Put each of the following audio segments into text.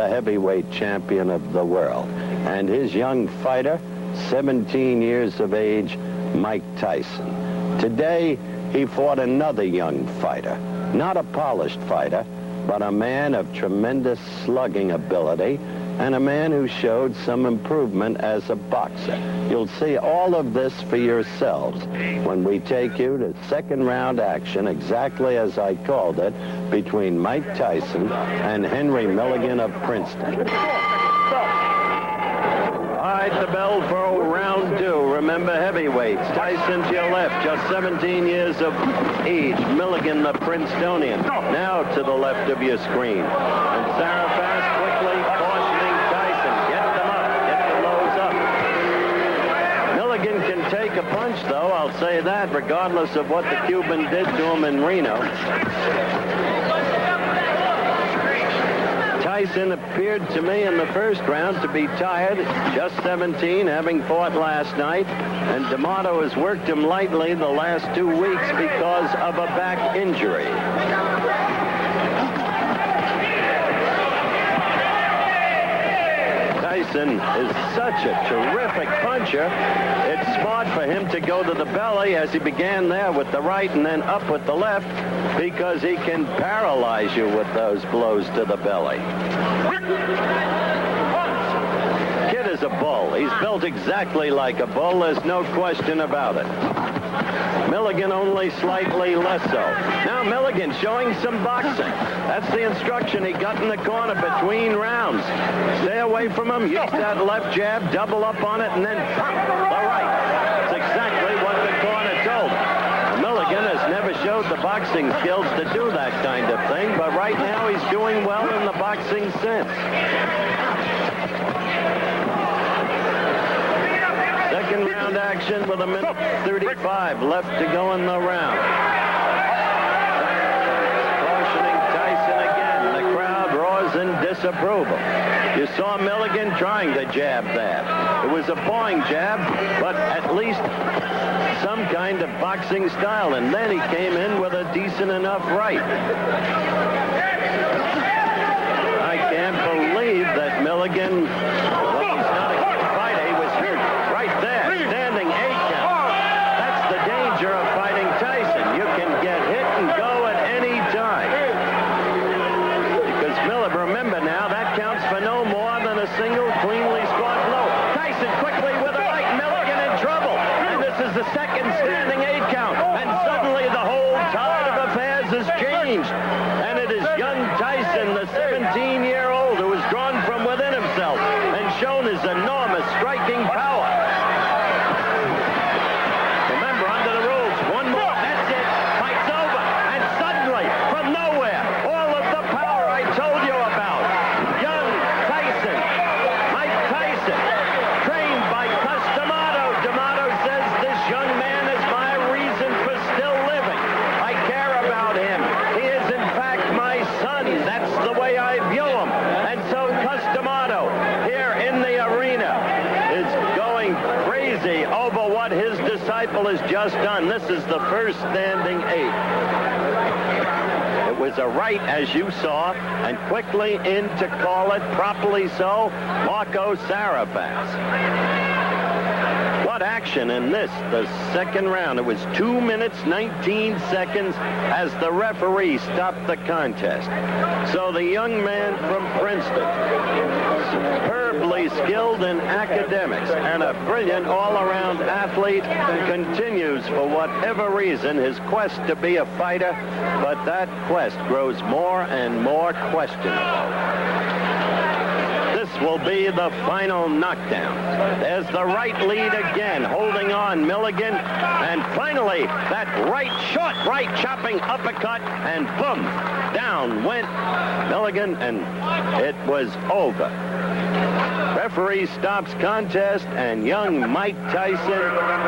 the heavyweight champion of the world. And his young fighter, 17 years of age, Mike Tyson. Today, he fought another young fighter. Not a polished fighter, but a man of tremendous slugging ability and a man who showed some improvement as a boxer. You'll see all of this for yourselves when we take you to second round action, exactly as I called it, between Mike Tyson and Henry Milligan of Princeton. All right, the bell for round two. Remember, heavyweights. Tyson to your left, just 17 years of age. Milligan, the Princetonian, now to the left of your screen. And Sarah Fast quickly cautioning Tyson. Get them up. Get the lows up. Milligan can take a punch, though. I'll say that, regardless of what the Cuban did to him in Reno. Tyson appeared to me in the first round to be tired, just 17, having fought last night, and D'Amato has worked him lightly the last 2 weeks because of a back injury. Tyson is such a terrific puncher. It's smart for him to go to the belly, as he began there with the right and then up with the left, because he can paralyze you with those blows to the belly. Kid is a bull. He's built exactly like a bull. There's no question about it. Milligan only slightly less so. Now Milligan showing some boxing. That's the instruction he got in the corner between rounds. Stay away from him. Use that left jab, double up on it, and then pop the right. That's exactly what the corner told him. Milligan has never showed the boxing skills to do that kind of thing, but right now he's doing well in the boxing sense. Second round action with 1:35 left to go in the round. Cautioning Tyson again. The crowd roars in disapproval. You saw Milligan trying to jab there. It was a pawing jab, but at least some kind of boxing style, and then he came in with a decent enough right. I can't believe that Milligan, well, he's not a good fighter. He was hurt right there, standing 8 count. That's the danger of fighting Tyson. You can get hit and go at any time. Because remember now, that counts for no more than a single cleanly scored blow. Tyson quickly with a right, Milligan in trouble. This is the second standing 8 count, and suddenly the whole tide of affairs has changed. And it is young Tyson, the 17-year-old, who has drawn from within himself and shown his enormous striking power. Remember, under the rules, one more, that's it, fight's over. And suddenly, from nowhere, all of the power I told you about. Young Tyson, Mike Tyson, trained by D'Amato. D'Amato says, this young man is my reason for still living. I care about him. He is, in fact, my son. That's the way I view him. And so D'Amato, here in the arena, is going crazy over what his disciple has just done. This is the first standing 8. It was a right, as you saw, and quickly in to call it, properly so, Marco Sarabas. What action in this, the second round. It was 2 minutes, 19 seconds as the referee stopped the contest. So the young man from Princeton, superbly skilled in academics and a brilliant all-around athlete, continues for whatever reason his quest to be a fighter, but that quest grows more and more questionable. This will be the final knockdown. There's the right lead again, holding on Milligan, and finally that right, short right chopping uppercut, and boom, down went Milligan, and it was over. Referee stops contest, and young Mike Tyson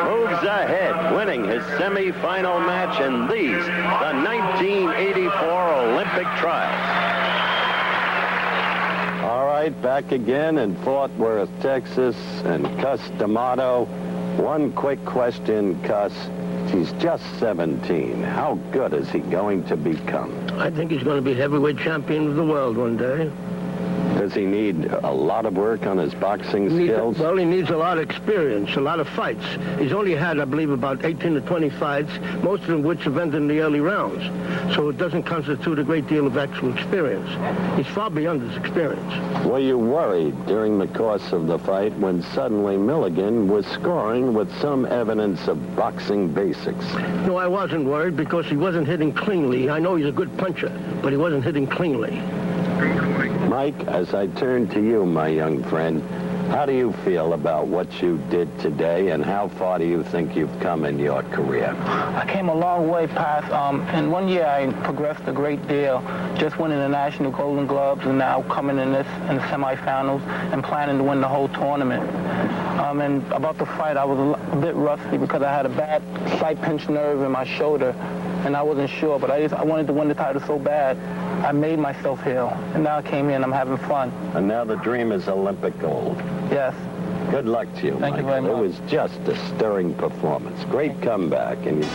moves ahead, winning his semi-final match in these, the 1984 Olympic trials. All right, back again in Fort Worth, Texas, and Cus D'Amato. One quick question, Cus. He's just 17. How good is he going to become? I think he's going to be heavyweight champion of the world one day. Does he need a lot of work on his boxing skills? Well, he needs a lot of experience, a lot of fights. He's only had, I believe, about 18 to 20 fights, most of them which have ended in the early rounds. So it doesn't constitute a great deal of actual experience. He's far beyond his experience. Were you worried during the course of the fight when suddenly Milligan was scoring with some evidence of boxing basics? No, I wasn't worried because he wasn't hitting cleanly. I know he's a good puncher, but he wasn't hitting cleanly. Mike, as I turn to you, my young friend, how do you feel about what you did today, and how far do you think you've come in your career? I came a long way past. In 1 year, I progressed a great deal, just winning the National Golden Gloves, and now coming in the semifinals and planning to win the whole tournament. And about the fight, I was a bit rusty because I had a bad slight pinched nerve in my shoulder, and I wasn't sure, but I wanted to win the title so bad. I made myself heal, and now I came here and I'm having fun. And now the dream is Olympic gold. Yes. Good luck to you, Thank Michael. you very much. It was just a stirring performance. Great comeback. And you